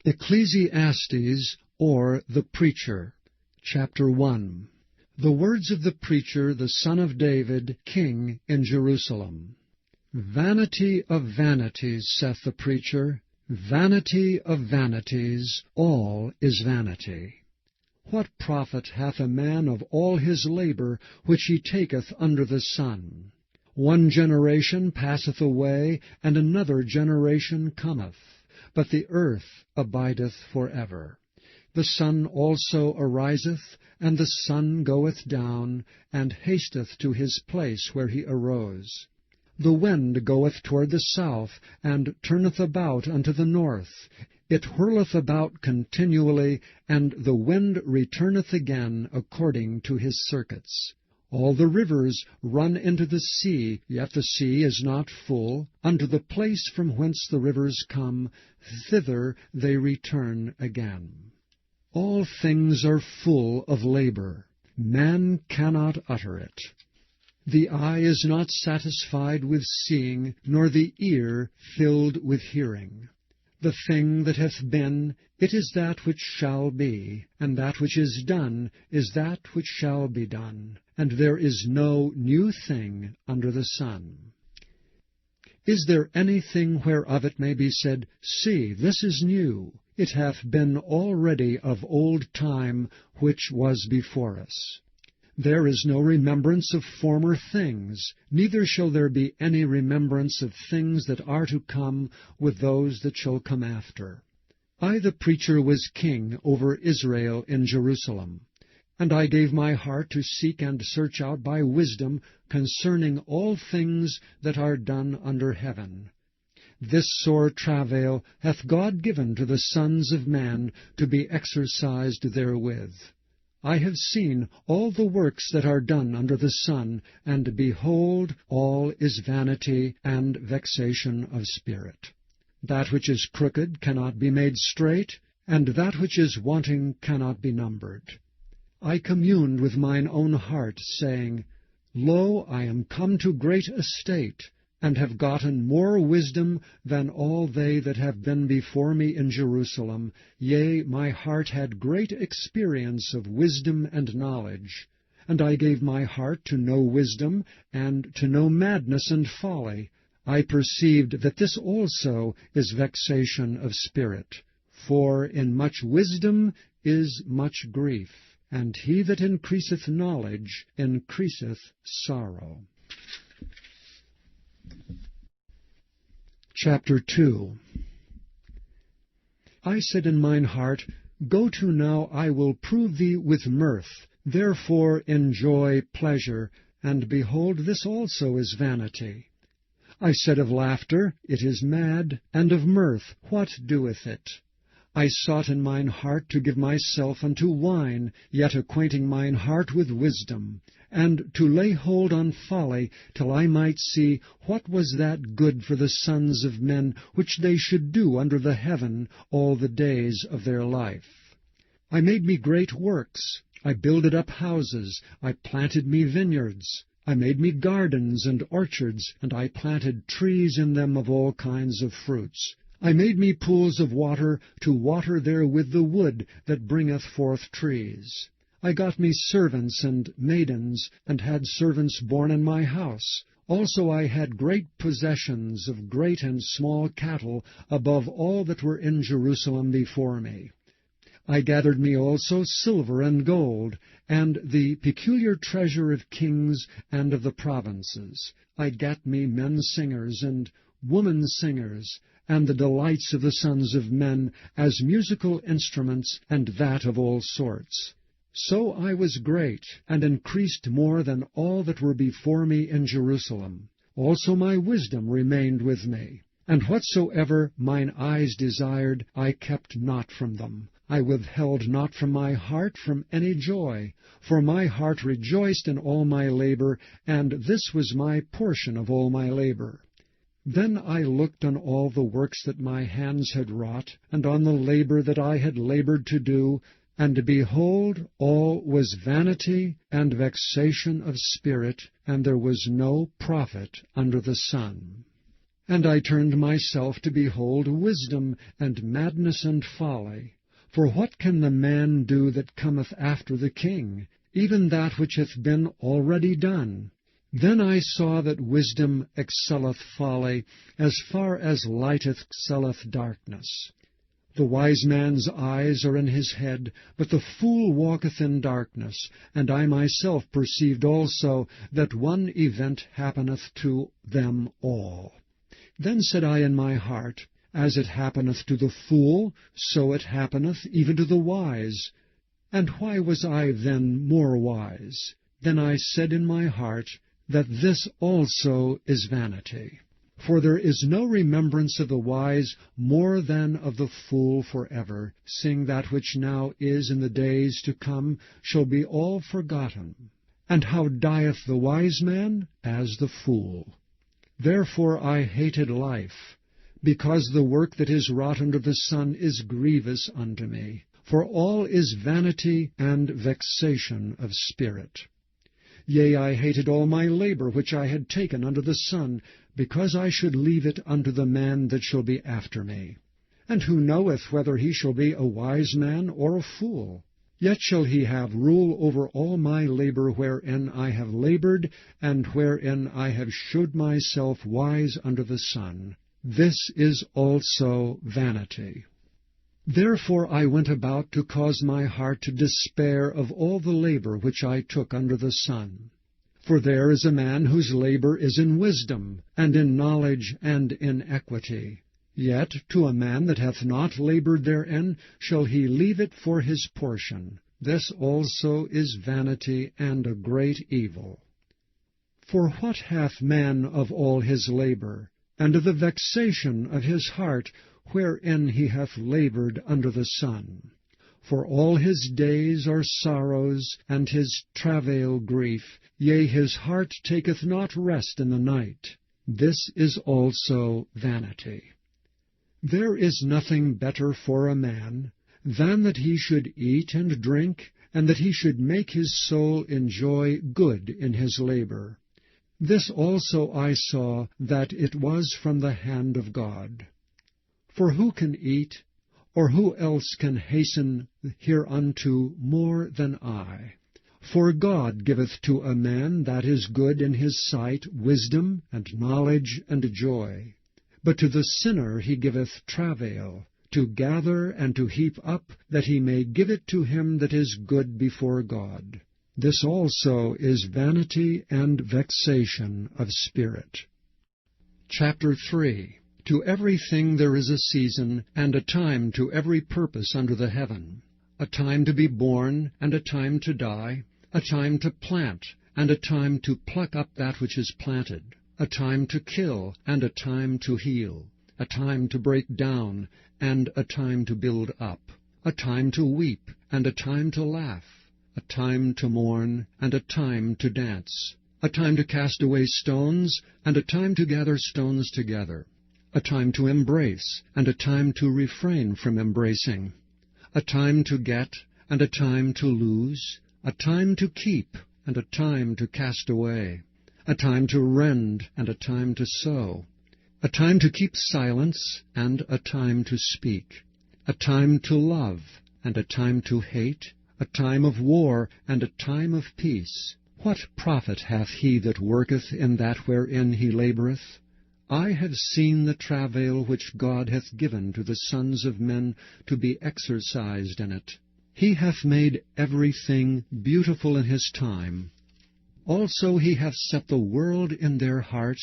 Ecclesiastes, or the Preacher, Chapter 1. The words of the preacher, the son of David, king in Jerusalem. Vanity of vanities, saith the preacher, vanity of vanities, all is vanity. What profit hath a man of all his labor which he taketh under the sun? One generation passeth away, and another generation cometh, but the earth abideth for ever. The sun also ariseth, and the sun goeth down, and hasteth to his place where he arose. The wind goeth toward the south, and turneth about unto the north. It whirleth about continually, and the wind returneth again according to his circuits. All the rivers run into the sea, yet the sea is not full. Unto the place from whence the rivers come, thither they return again. All things are full of labor. Man cannot utter it. The eye is not satisfied with seeing, nor the ear filled with hearing. The thing that hath been, it is that which shall be, and that which is done is that which shall be done, and there is no new thing under the sun. Is there anything whereof it may be said, See, this is new? It hath been already of old time which was before us. There is no remembrance of former things, neither shall there be any remembrance of things that are to come with those that shall come after. I, the preacher, was king over Israel in Jerusalem, and I gave my heart to seek and search out by wisdom concerning all things that are done under heaven. This sore travail hath God given to the sons of man to be exercised therewith. I have seen all the works that are done under the sun, and behold, all is vanity and vexation of spirit. That which is crooked cannot be made straight, and that which is wanting cannot be numbered. I communed with mine own heart, saying, Lo, I am come to great estate, and have gotten more wisdom than all they that have been before me in Jerusalem. Yea, my heart had great experience of wisdom and knowledge. And I gave my heart to know wisdom, and to know madness and folly. I perceived that this also is vexation of spirit. For in much wisdom is much grief, and he that increaseth knowledge increaseth sorrow. Chapter 2. I said in mine heart, Go to now, I will prove thee with mirth. Therefore enjoy pleasure, and behold, this also is vanity. I said of laughter, It is mad, and of mirth, what doeth it? I sought in mine heart to give myself unto wine, yet acquainting mine heart with wisdom, and to lay hold on folly, till I might see what was that good for the sons of men which they should do under the heaven all the days of their life. I made me great works. I builded up houses. I planted me vineyards. I made me gardens and orchards, and I planted trees in them of all kinds of fruits. I made me pools of water, to water therewith the wood that bringeth forth trees. I got me servants and maidens, and had servants born in my house. Also I had great possessions of great and small cattle, above all that were in Jerusalem before me. I gathered me also silver and gold, and the peculiar treasure of kings and of the provinces. I gat me men singers and woman singers, and the delights of the sons of men, as musical instruments, and that of all sorts. So I was great, and increased more than all that were before me in Jerusalem. Also my wisdom remained with me. And whatsoever mine eyes desired, I kept not from them. I withheld not from my heart from any joy. For my heart rejoiced in all my labor, and this was my portion of all my labor. Then I looked on all the works that my hands had wrought, and on the labor that I had labored to do, and behold, all was vanity and vexation of spirit, and there was no profit under the sun. And I turned myself to behold wisdom, and madness, and folly. For what can the man do that cometh after the king? Even that which hath been already done. Then I saw that wisdom excelleth folly, as far as light excelleth darkness. The wise man's eyes are in his head, but the fool walketh in darkness. And I myself perceived also that one event happeneth to them all. Then said I in my heart, As it happeneth to the fool, so it happeneth even to the wise. And why was I then more wise? Then I said in my heart, that this also is vanity. For there is no remembrance of the wise more than of the fool forever, seeing that which now is in the days to come shall be all forgotten. And how dieth the wise man? As the fool. Therefore I hated life, because the work that is wrought under the sun is grievous unto me. For all is vanity and vexation of spirit. Yea, I hated all my labor which I had taken under the sun, because I should leave it unto the man that shall be after me. And who knoweth whether he shall be a wise man or a fool? Yet shall he have rule over all my labor wherein I have labored, and wherein I have shewed myself wise under the sun. This is also vanity. Therefore I went about to cause my heart to despair of all the labor which I took under the sun. For there is a man whose labor is in wisdom, and in knowledge, and in equity. Yet to a man that hath not labored therein shall he leave it for his portion. This also is vanity and a great evil. For what hath man of all his labor, and of the vexation of his heart, wherein he hath labored under the sun? For all his days are sorrows, and his travail grief, yea, his heart taketh not rest in the night. This is also vanity. There is nothing better for a man than that he should eat and drink, and that he should make his soul enjoy good in his labor. This also I saw, that it was from the hand of God. For who can eat, or who else can hasten hereunto more than I? For God giveth to a man that is good in his sight wisdom, and knowledge, and joy. But to the sinner he giveth travail, to gather and to heap up, that he may give it to him that is good before God. This also is vanity and vexation of spirit. Chapter 3. To everything there is a season, and a time to every purpose under the heaven. A time to be born, and a time to die. A time to plant, and a time to pluck up that which is planted. A time to kill, and a time to heal. A time to break down, and a time to build up. A time to weep, and a time to laugh. A time to mourn, and a time to dance. A time to cast away stones, and a time to gather stones together. A time to embrace, and a time to refrain from embracing. A time to get, and a time to lose. A time to keep, and a time to cast away. A time to rend, and a time to sow. A time to keep silence, and a time to speak. A time to love, and a time to hate. A time of war, and a time of peace. What profit hath he that worketh in that wherein he laboureth? I have seen the travail which God hath given to the sons of men to be exercised in it. He hath made everything beautiful in his time. Also he hath set the world in their heart,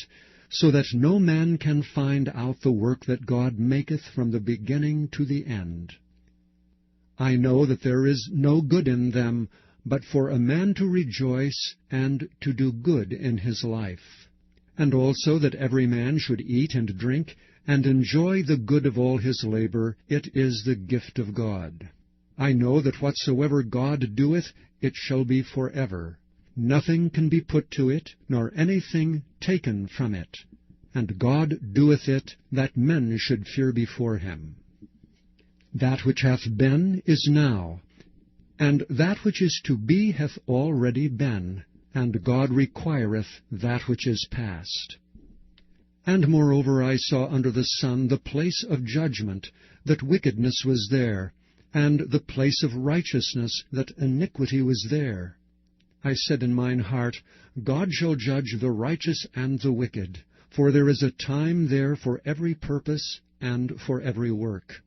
so that no man can find out the work that God maketh from the beginning to the end. I know that there is no good in them, but for a man to rejoice and to do good in his life. And also that every man should eat and drink, and enjoy the good of all his labor. It is the gift of God. I know that whatsoever God doeth, it shall be forever. Nothing can be put to it, nor anything taken from it. And God doeth it, that men should fear before him. That which hath been is now, and that which is to be hath already been, and God requireth that which is past. And moreover I saw under the sun the place of judgment, that wickedness was there, and the place of righteousness, that iniquity was there. I said in mine heart, God shall judge the righteous and the wicked, for there is a time there for every purpose and for every work.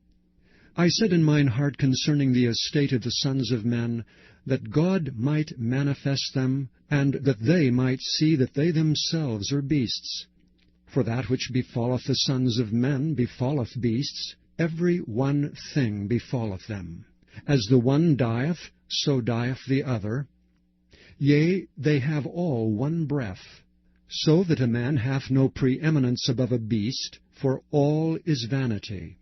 I said in mine heart concerning the estate of the sons of men, that God might manifest them, and that they might see that they themselves are beasts. For that which befalleth the sons of men befalleth beasts, every one thing befalleth them. As the one dieth, so dieth the other. Yea, they have all one breath. So that a man hath no preeminence above a beast, for all is vanity.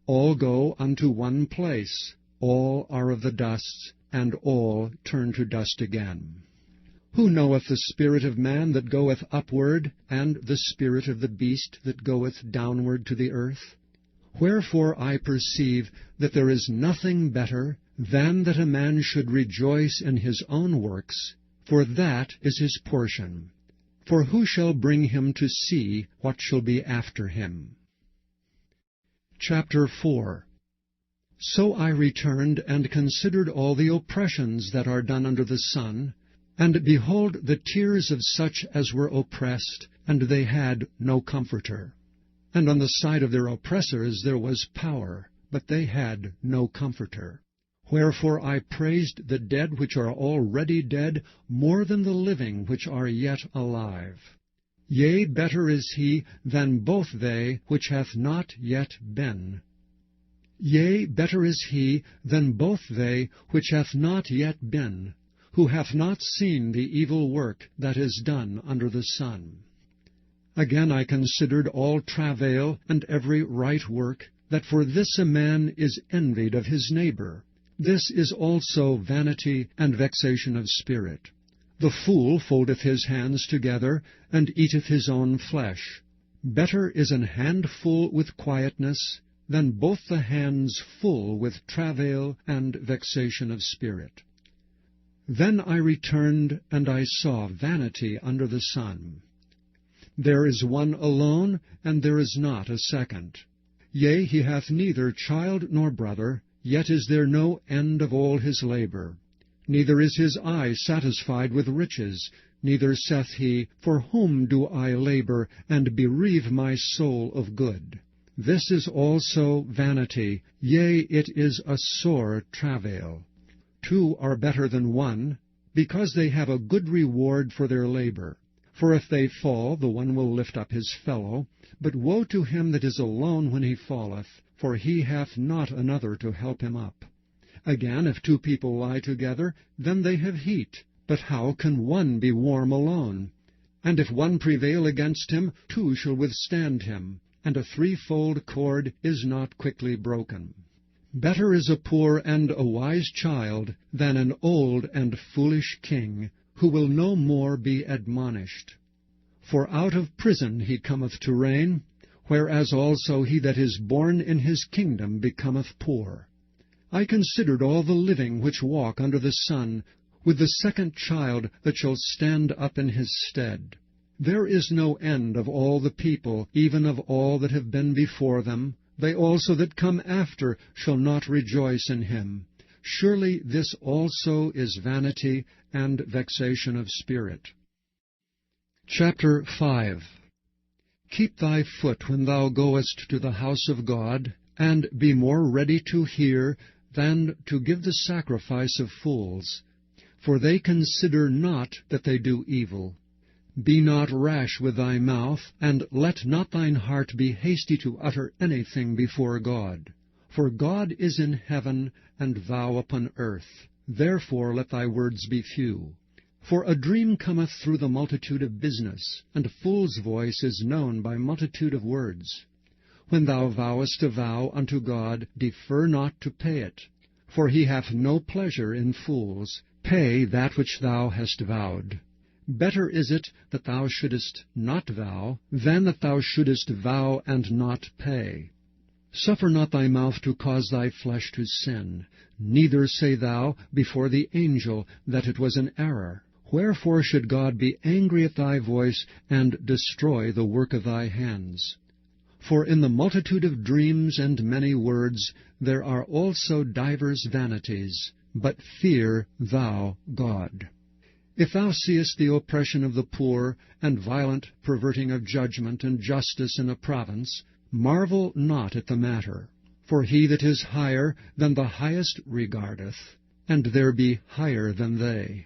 All go unto one place, all are of the dust, and all turn to dust again. Who knoweth the spirit of man that goeth upward, and the spirit of the beast that goeth downward to the earth? Wherefore I perceive that there is nothing better than that a man should rejoice in his own works, for that is his portion. For who shall bring him to see what shall be after him? Chapter 4. So I returned and considered all the oppressions that are done under the sun, and behold the tears of such as were oppressed, and they had no comforter. And on the side of their oppressors there was power, but they had no comforter. Wherefore I praised the dead which are already dead more than the living which are yet alive. Yea, better is he than both they which hath not yet been. Yea, better is he than both they which hath not yet been, who hath not seen the evil work that is done under the sun. Again I considered all travail and every right work, that for this a man is envied of his neighbor. This is also vanity and vexation of spirit. The fool foldeth his hands together, and eateth his own flesh. Better is an hand full with quietness, than both the hands full with travail and vexation of spirit. Then I returned, and I saw vanity under the sun. There is one alone, and there is not a second. Yea, he hath neither child nor brother, yet is there no end of all his labor. Neither is his eye satisfied with riches, neither saith he, For whom do I labor, and bereave my soul of good? This is also vanity, yea, it is a sore travail. Two are better than one, because they have a good reward for their labor. For if they fall, the one will lift up his fellow. But woe to him that is alone when he falleth, for he hath not another to help him up. Again, if two people lie together, then they have heat. But how can one be warm alone? And if one prevail against him, two shall withstand him, and a threefold cord is not quickly broken. Better is a poor and a wise child than an old and foolish king, who will no more be admonished. For out of prison he cometh to reign, whereas also he that is born in his kingdom becometh poor. I considered all the living which walk under the sun, with the second child that shall stand up in his stead. There is no end of all the people, even of all that have been before them. They also that come after shall not rejoice in him. Surely this also is vanity and vexation of spirit. Chapter 5. Keep thy foot when thou goest to the house of God, and be more ready to hear than to give the sacrifice of fools. For they consider not that they do evil. Be not rash with thy mouth, and let not thine heart be hasty to utter anything before God. For God is in heaven, and thou upon earth. Therefore let thy words be few. For a dream cometh through the multitude of business, and a fool's voice is known by multitude of words. When thou vowest a vow unto God, defer not to pay it. For he hath no pleasure in fools. Pay that which thou hast vowed. Better is it that thou shouldest not vow, than that thou shouldest vow and not pay. Suffer not thy mouth to cause thy flesh to sin, neither say thou before the angel that it was an error. Wherefore should God be angry at thy voice, and destroy the work of thy hands? For in the multitude of dreams and many words there are also divers vanities, but fear thou God. If thou seest the oppression of the poor, and violent perverting of judgment and justice in a province, marvel not at the matter. For he that is higher than the highest regardeth, and there be higher than they.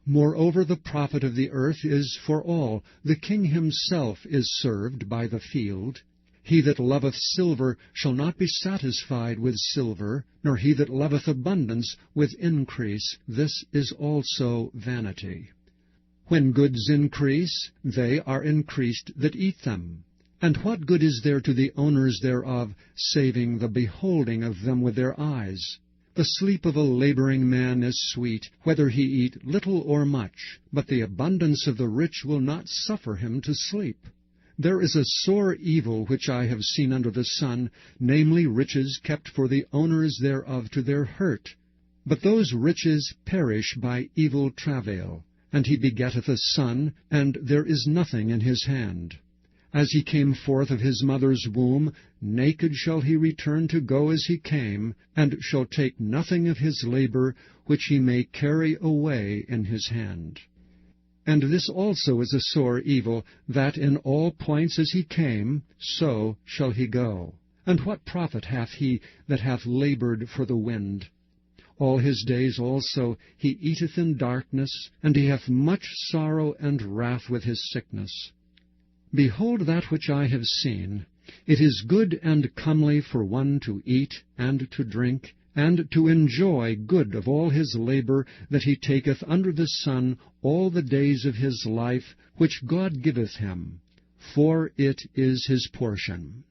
Moreover, the profit of the earth is for all. The king himself is served by the field. He that loveth silver shall not be satisfied with silver, nor he that loveth abundance with increase. This is also vanity. When goods increase, they are increased that eat them. And what good is there to the owners thereof, saving the beholding of them with their eyes? The sleep of a laboring man is sweet, whether he eat little or much, but the abundance of the rich will not suffer him to sleep. There is a sore evil which I have seen under the sun, namely riches kept for the owners thereof to their hurt. But those riches perish by evil travail, and he begetteth a son, and there is nothing in his hand. As he came forth of his mother's womb, naked shall he return to go as he came, and shall take nothing of his labor which he may carry away in his hand. And this also is a sore evil, that in all points as he came, so shall he go. And what profit hath he that hath labored for the wind? All his days also he eateth in darkness, and he hath much sorrow and wrath with his sickness. Behold that which I have seen. It is good and comely for one to eat and to drink, and to enjoy good of all his labor that he taketh under the sun all the days of his life, which God giveth him, for it is his portion.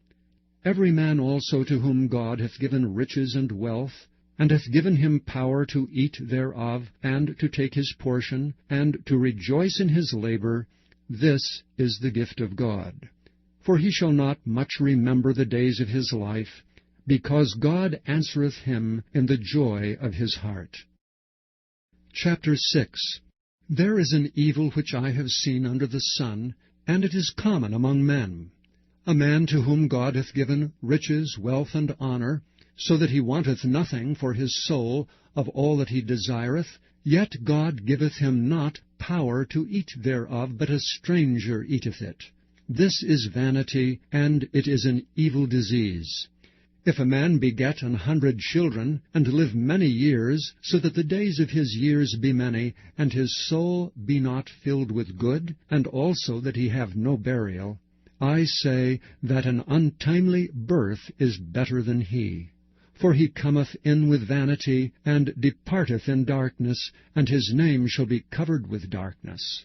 Every man also to whom God hath given riches and wealth, and hath given him power to eat thereof, and to take his portion, and to rejoice in his labor, this is the gift of God. For he shall not much remember the days of his life, because God answereth him in the joy of his heart. Chapter 6. There is an evil which I have seen under the sun, and it is common among men. A man to whom God hath given riches, wealth, and honor, so that he wanteth nothing for his soul of all that he desireth, yet God giveth him not power to eat thereof, but a stranger eateth it. This is vanity, and it is an evil disease. If a man beget 100 children, and live many years, so that the days of his years be many, and his soul be not filled with good, and also that he have no burial, I say that an untimely birth is better than he. For he cometh in with vanity, and departeth in darkness, and his name shall be covered with darkness.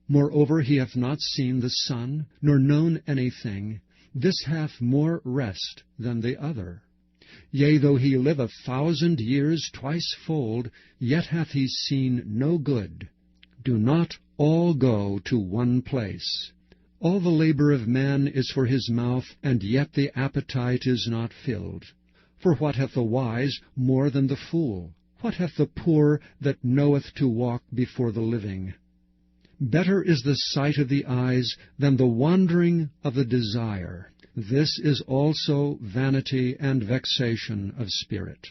Moreover, he hath not seen the sun, nor known anything. This hath more rest than the other. Yea, though he live 1,000 years twicefold, yet hath he seen no good. Do not all go to one place. All the labor of man is for his mouth, and yet the appetite is not filled. For what hath the wise more than the fool? What hath the poor that knoweth to walk before the living? Better is the sight of the eyes than the wandering of the desire. This is also vanity and vexation of spirit.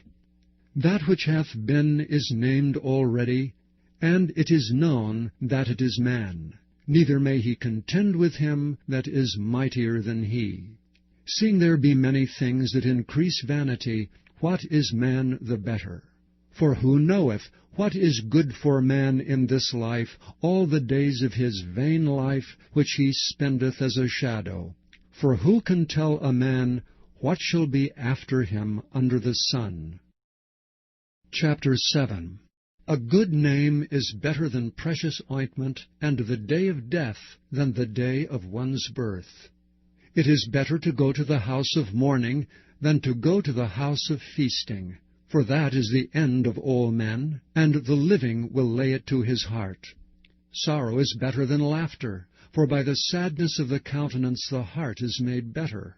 That which hath been is named already, and it is known that it is man. Neither may he contend with him that is mightier than he. Seeing there be many things that increase vanity, what is man the better? For who knoweth what is good for man in this life, all the days of his vain life, which he spendeth as a shadow? For who can tell a man what shall be after him under the sun? Chapter 7. A good name is better than precious ointment, and the day of death than the day of one's birth. It is better to go to the house of mourning than to go to the house of feasting, for that is the end of all men, and the living will lay it to his heart. Sorrow is better than laughter, for by the sadness of the countenance the heart is made better.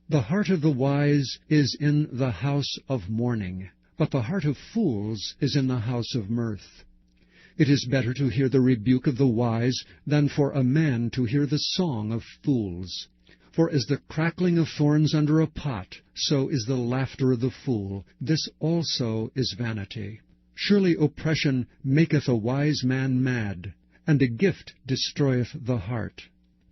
The heart of the wise is in the house of mourning, but the heart of fools is in the house of mirth. It is better to hear the rebuke of the wise than for a man to hear the song of fools. For as the crackling of thorns under a pot, so is the laughter of the fool. This also is vanity. Surely oppression maketh a wise man mad, and a gift destroyeth the heart.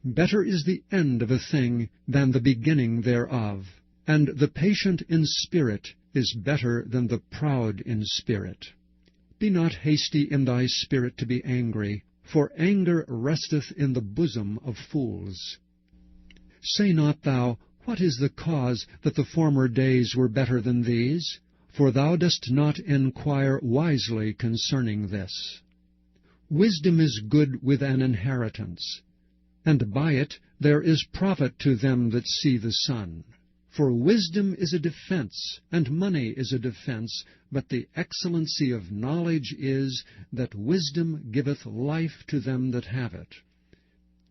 Better is the end of a thing than the beginning thereof, and the patient in spirit is better than the proud in spirit. Be not hasty in thy spirit to be angry, for anger resteth in the bosom of fools. Say not thou, What is the cause that the former days were better than these? For thou dost not enquire wisely concerning this. Wisdom is good with an inheritance, and by it there is profit to them that see the sun. For wisdom is a defense, and money is a defense, but the excellency of knowledge is that wisdom giveth life to them that have it.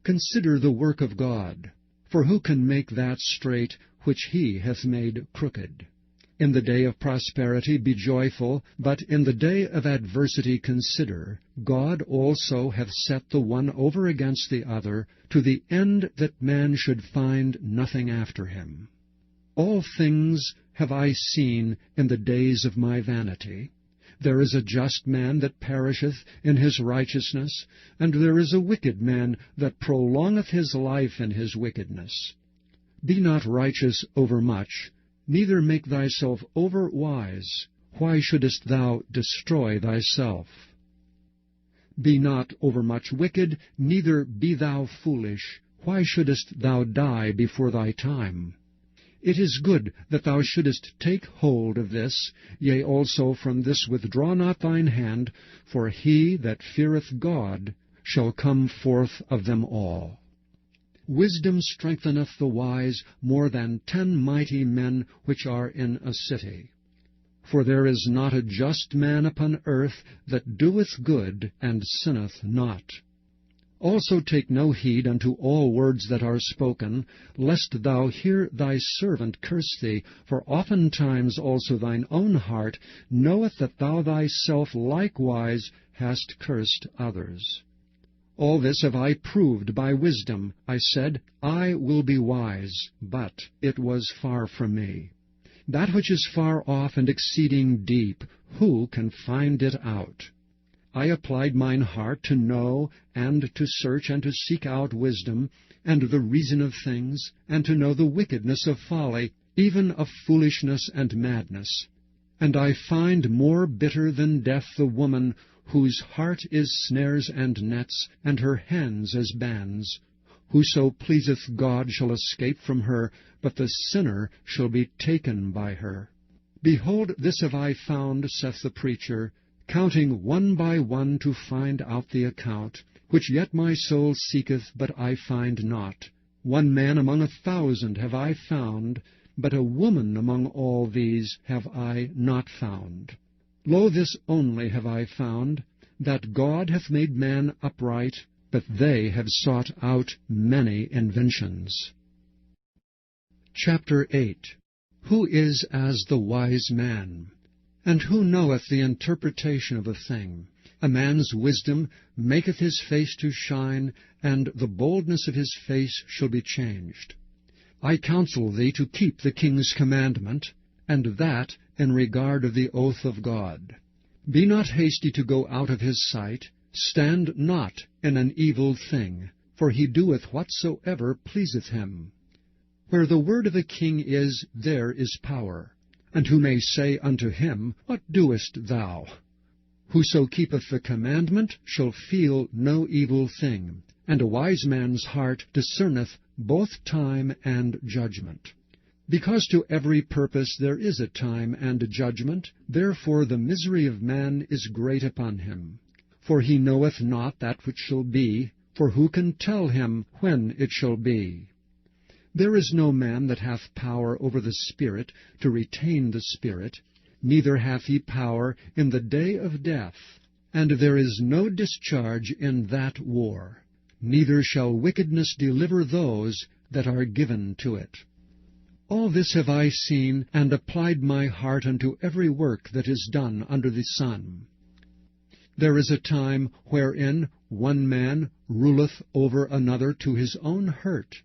Consider the work of God, for who can make that straight which he hath made crooked? In the day of prosperity be joyful, but in the day of adversity consider, God also hath set the one over against the other, to the end that man should find nothing after him. All things have I seen in the days of my vanity. There is a just man that perisheth in his righteousness, and there is a wicked man that prolongeth his life in his wickedness. Be not righteous overmuch, neither make thyself over wise. Why shouldest thou destroy thyself? Be not overmuch wicked, neither be thou foolish. Why shouldest thou die before thy time? It is good that thou shouldest take hold of this, yea, also from this withdraw not thine hand, for he that feareth God shall come forth of them all. Wisdom strengtheneth the wise more than 10 mighty men which are in a city. For there is not a just man upon earth that doeth good and sinneth not. Also take no heed unto all words that are spoken, lest thou hear thy servant curse thee, for oftentimes also thine own heart knoweth that thou thyself likewise hast cursed others. All this have I proved by wisdom. I said, I will be wise, but it was far from me. That which is far off and exceeding deep, who can find it out? I applied mine heart to know, and to search, and to seek out wisdom, and the reason of things, and to know the wickedness of folly, even of foolishness and madness. And I find more bitter than death the woman, whose heart is snares and nets, and her hands as bands. Whoso pleaseth God shall escape from her, but the sinner shall be taken by her. Behold, this have I found, saith the preacher, counting one by one to find out the account, which yet my soul seeketh, but I find not. One man among 1,000 have I found, but a woman among all these have I not found. Lo, this only have I found, that God hath made man upright, but they have sought out many inventions. Chapter 8. Who is as the wise man? And who knoweth the interpretation of a thing? A man's wisdom maketh his face to shine, and the boldness of his face shall be changed. I counsel thee to keep the king's commandment, and that in regard of the oath of God. Be not hasty to go out of his sight, stand not in an evil thing, for he doeth whatsoever pleaseth him. Where the word of a king is, there is power. And who may say unto him, What doest thou? Whoso keepeth the commandment shall feel no evil thing, and a wise man's heart discerneth both time and judgment. Because to every purpose there is a time and a judgment, therefore the misery of man is great upon him. For he knoweth not that which shall be, for who can tell him when it shall be? There is no man that hath power over the Spirit to retain the Spirit, neither hath he power in the day of death. And there is no discharge in that war, neither shall wickedness deliver those that are given to it. All this have I seen, and applied my heart unto every work that is done under the sun. There is a time wherein one man ruleth over another to his own hurt.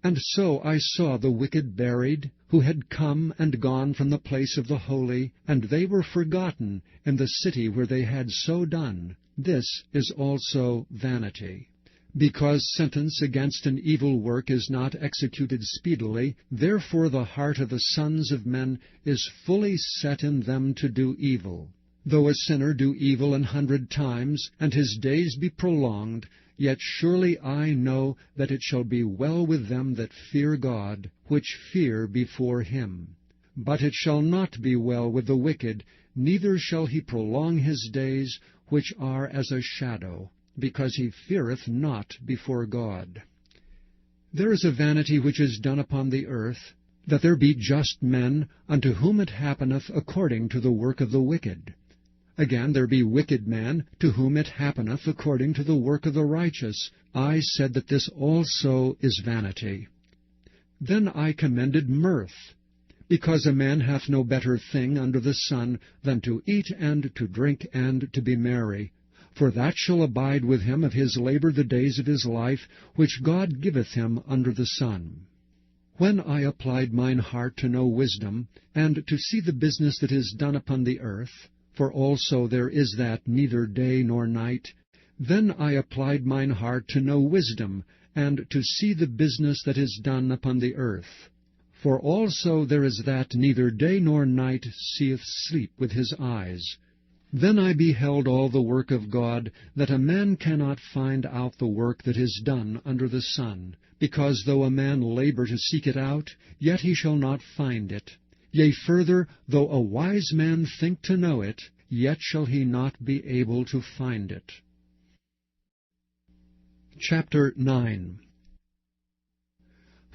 And so I saw the wicked buried, who had come and gone from the place of the holy, and they were forgotten in the city where they had so done. This is also vanity. Because sentence against an evil work is not executed speedily, therefore the heart of the sons of men is fully set in them to do evil. Though a sinner do evil 100 times, and his days be prolonged, yet surely I know that it shall be well with them that fear God, which fear before him. But it shall not be well with the wicked, neither shall he prolong his days, which are as a shadow, because he feareth not before God. There is a vanity which is done upon the earth, that there be just men, unto whom it happeneth according to the work of the wicked. Again, there be wicked men, to whom it happeneth according to the work of the righteous. I said that this also is vanity. Then I commended mirth, because a man hath no better thing under the sun than to eat and to drink and to be merry. For that shall abide with him of his labor the days of his life, which God giveth him under the sun. When I applied mine heart to know wisdom, and to see the business that is done upon the earth, for also there is that neither day nor night, then I applied mine heart to know wisdom, and to see the business that is done upon the earth. For also there is that neither day nor night seeth sleep with his eyes. Then I beheld all the work of God, that a man cannot find out the work that is done under the sun, because though a man labor to seek it out, yet he shall not find it. Yea, further, though a wise man think to know it, yet shall he not be able to find it. Chapter 9.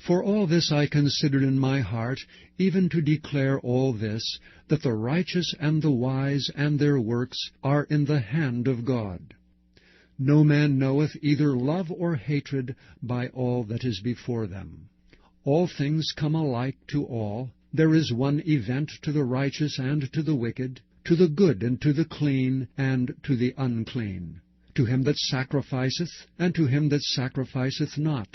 For all this I considered in my heart, even to declare all this, that the righteous and the wise and their works are in the hand of God. No man knoweth either love or hatred by all that is before them. All things come alike to all. There is one event to the righteous and to the wicked, to the good and to the clean and to the unclean, to him that sacrificeth and to him that sacrificeth not.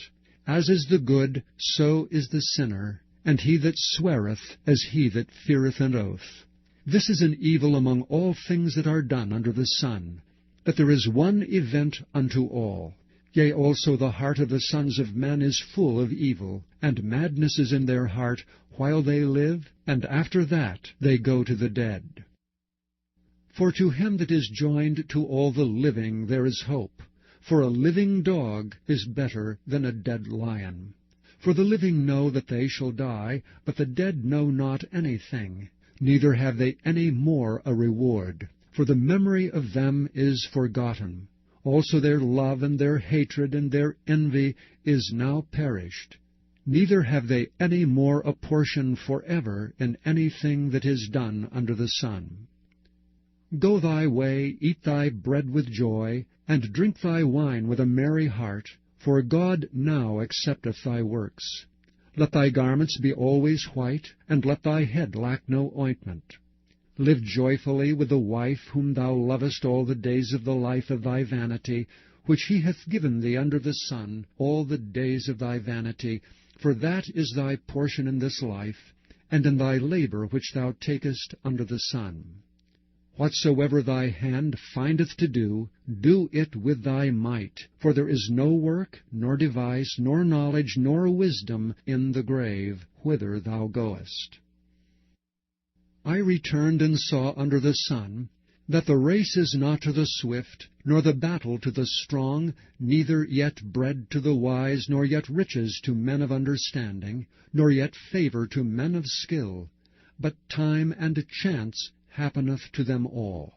As is the good, so is the sinner, and he that sweareth as he that feareth an oath. This is an evil among all things that are done under the sun, that there is one event unto all. Yea, also the heart of the sons of men is full of evil, and madness is in their heart while they live, and after that they go to the dead. For to him that is joined to all the living there is hope. For a living dog is better than a dead lion. For the living know that they shall die, but the dead know not anything, neither have they any more a reward. For the memory of them is forgotten. Also their love and their hatred and their envy is now perished. Neither have they any more a portion forever in anything that is done under the sun. Go thy way, eat thy bread with joy, and drink thy wine with a merry heart, for God now accepteth thy works. Let thy garments be always white, and let thy head lack no ointment. Live joyfully with the wife whom thou lovest all the days of the life of thy vanity, which he hath given thee under the sun, all the days of thy vanity, for that is thy portion in this life, and in thy labor which thou takest under the sun. Whatsoever thy hand findeth to do, do it with thy might, for there is no work, nor device, nor knowledge, nor wisdom in the grave, whither thou goest. I returned and saw under the sun that the race is not to the swift, nor the battle to the strong, neither yet bread to the wise, nor yet riches to men of understanding, nor yet favor to men of skill, but time and chance happeneth to them all.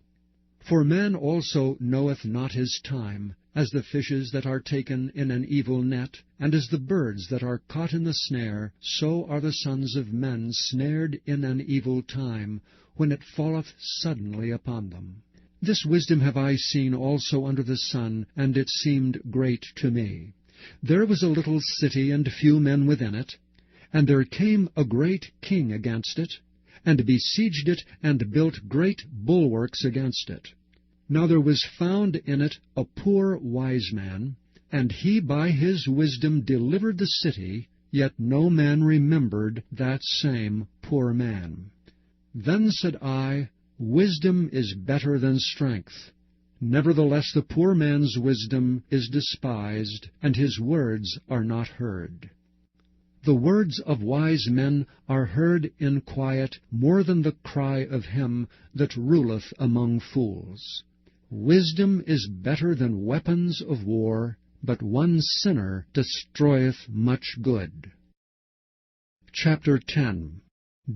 For man also knoweth not his time, as the fishes that are taken in an evil net, and as the birds that are caught in the snare, so are the sons of men snared in an evil time, when it falleth suddenly upon them. This wisdom have I seen also under the sun, and it seemed great to me. There was a little city, and few men within it, and there came a great king against it, and besieged it, and built great bulwarks against it. Now there was found in it a poor wise man, and he by his wisdom delivered the city, yet no man remembered that same poor man. Then said I, Wisdom is better than strength. Nevertheless the poor man's wisdom is despised, and his words are not heard. The words of wise men are heard in quiet more than the cry of him that ruleth among fools. Wisdom is better than weapons of war, but one sinner destroyeth much good. Chapter 10.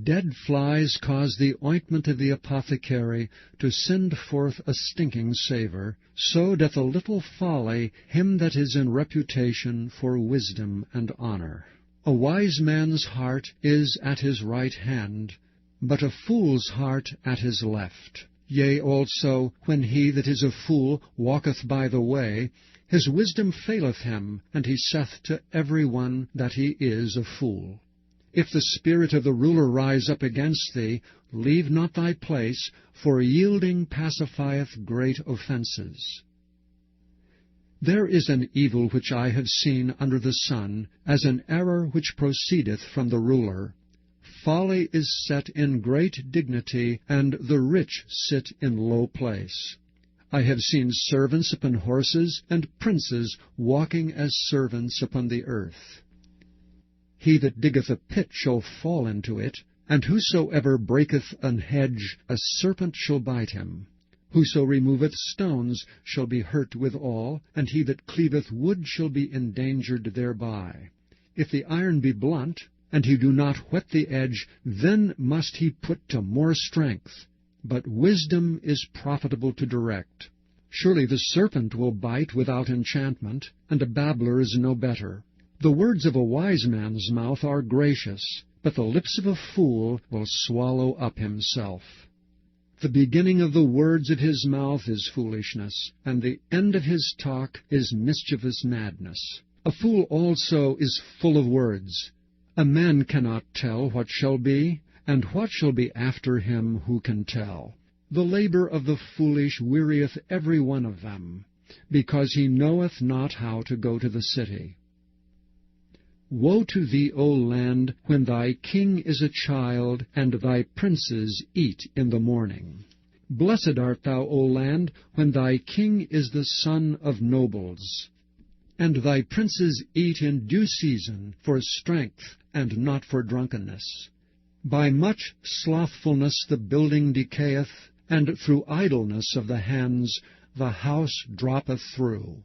Dead flies cause the ointment of the apothecary to send forth a stinking savour, so doth a little folly him that is in reputation for wisdom and honour. A wise man's heart is at his right hand, but a fool's heart at his left. Yea, also, when he that is a fool walketh by the way, his wisdom faileth him, and he saith to every one that he is a fool. If the spirit of the ruler rise up against thee, leave not thy place, for yielding pacifieth great offences. There is an evil which I have seen under the sun, as an error which proceedeth from the ruler. Folly is set in great dignity, and the rich sit in low place. I have seen servants upon horses, and princes walking as servants upon the earth. He that diggeth a pit shall fall into it, and whosoever breaketh an hedge, a serpent shall bite him. Whoso removeth stones shall be hurt withal, and he that cleaveth wood shall be endangered thereby. If the iron be blunt, and he do not whet the edge, then must he put to more strength. But wisdom is profitable to direct. Surely the serpent will bite without enchantment, and a babbler is no better. The words of a wise man's mouth are gracious, but the lips of a fool will swallow up himself. The beginning of the words of his mouth is foolishness, and the end of his talk is mischievous madness. A fool also is full of words. A man cannot tell what shall be, and what shall be after him who can tell. The labor of the foolish wearieth every one of them, because he knoweth not how to go to the city. Woe to thee, O land, when thy king is a child, and thy princes eat in the morning. Blessed art thou, O land, when thy king is the son of nobles, and thy princes eat in due season, for strength, and not for drunkenness. By much slothfulness the building decayeth, and through idleness of the hands the house droppeth through.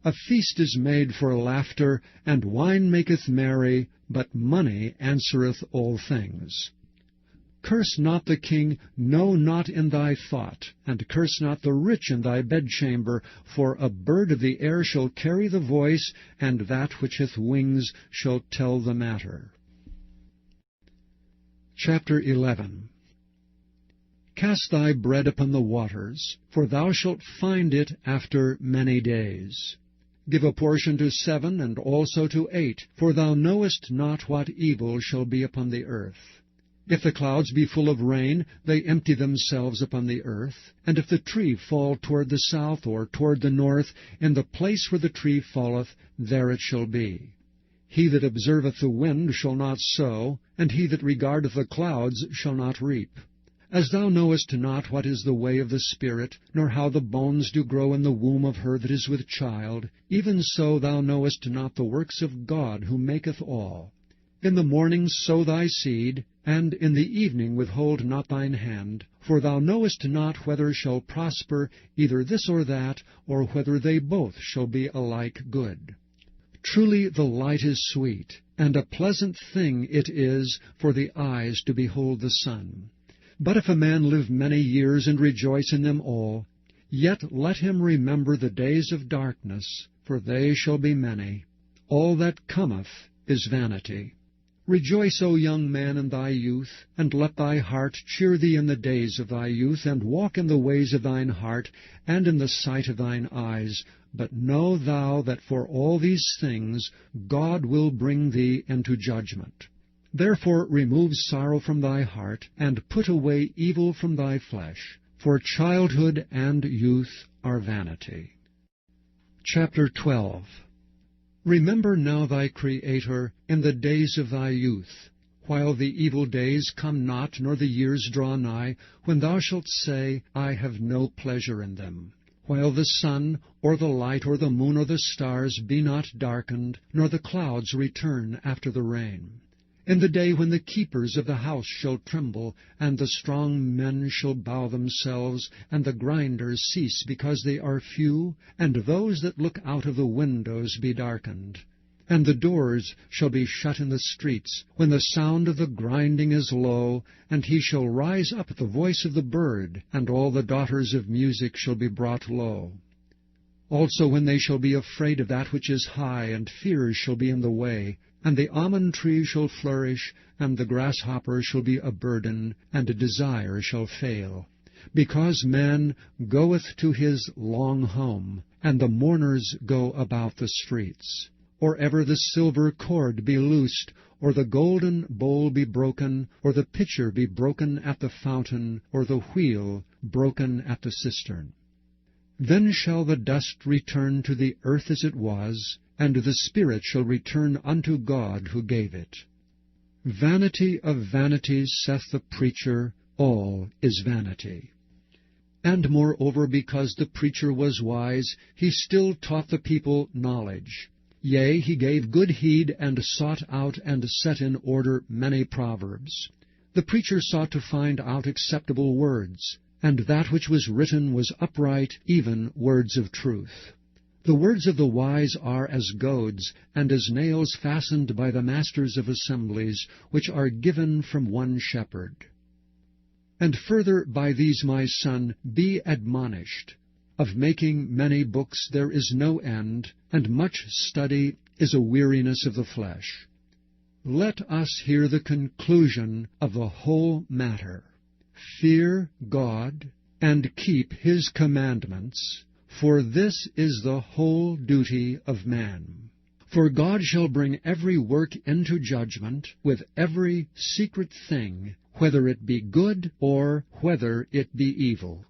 A feast is made for laughter, and wine maketh merry, but money answereth all things. Curse not the king, no, not in thy thought, and curse not the rich in thy bedchamber, for a bird of the air shall carry the voice, and that which hath wings shall tell the matter. Chapter 11. Cast thy bread upon the waters, for thou shalt find it after many days. Give a portion to 7, and also to 8, for thou knowest not what evil shall be upon the earth. If the clouds be full of rain, they empty themselves upon the earth. And if the tree fall toward the south or toward the north, in the place where the tree falleth, there it shall be. He that observeth the wind shall not sow, and he that regardeth the clouds shall not reap. As thou knowest not what is the way of the Spirit, nor how the bones do grow in the womb of her that is with child, even so thou knowest not the works of God who maketh all. In the morning sow thy seed, and in the evening withhold not thine hand, for thou knowest not whether shall prosper either this or that, or whether they both shall be alike good. Truly the light is sweet, and a pleasant thing it is for the eyes to behold the sun. But if a man live many years and rejoice in them all, yet let him remember the days of darkness, for they shall be many. All that cometh is vanity. Rejoice, O young man, in thy youth, and let thy heart cheer thee in the days of thy youth, and walk in the ways of thine heart, and in the sight of thine eyes. But know thou that for all these things God will bring thee into judgment. Therefore remove sorrow from thy heart, and put away evil from thy flesh. for childhood and youth are vanity. Chapter 12. Remember now thy Creator in the days of thy youth, while the evil days come not, nor the years draw nigh, when thou shalt say, I have no pleasure in them. While the sun, or the light, or the moon, or the stars be not darkened, nor the clouds return after the rain. In the day when the keepers of the house shall tremble, and the strong men shall bow themselves, and the grinders cease because they are few, and those that look out of the windows be darkened. And the doors shall be shut in the streets, when the sound of the grinding is low, and he shall rise up at the voice of the bird, and all the daughters of music shall be brought low. Also when they shall be afraid of that which is high, and fears shall be in the way, and the almond tree shall flourish, and the grasshopper shall be a burden, and a desire shall fail. Because man goeth to his long home, and the mourners go about the streets. Or ever the silver cord be loosed, or the golden bowl be broken, or the pitcher be broken at the fountain, or the wheel broken at the cistern. Then shall the dust return to the earth as it was, and the spirit shall return unto God who gave it. Vanity of vanities, saith the preacher, all is vanity. And moreover, because the preacher was wise, he still taught the people knowledge. Yea, he gave good heed, and sought out and set in order many proverbs. The preacher sought to find out acceptable words, and that which was written was upright, even words of truth. The words of the wise are as goads, and as nails fastened by the masters of assemblies, which are given from one shepherd. And further, by these, my son, be admonished. Of making many books there is no end, and much study is a weariness of the flesh. Let us hear the conclusion of the whole matter. Fear God, and keep His commandments, for this is the whole duty of man. For God shall bring every work into judgment, with every secret thing, whether it be good or whether it be evil.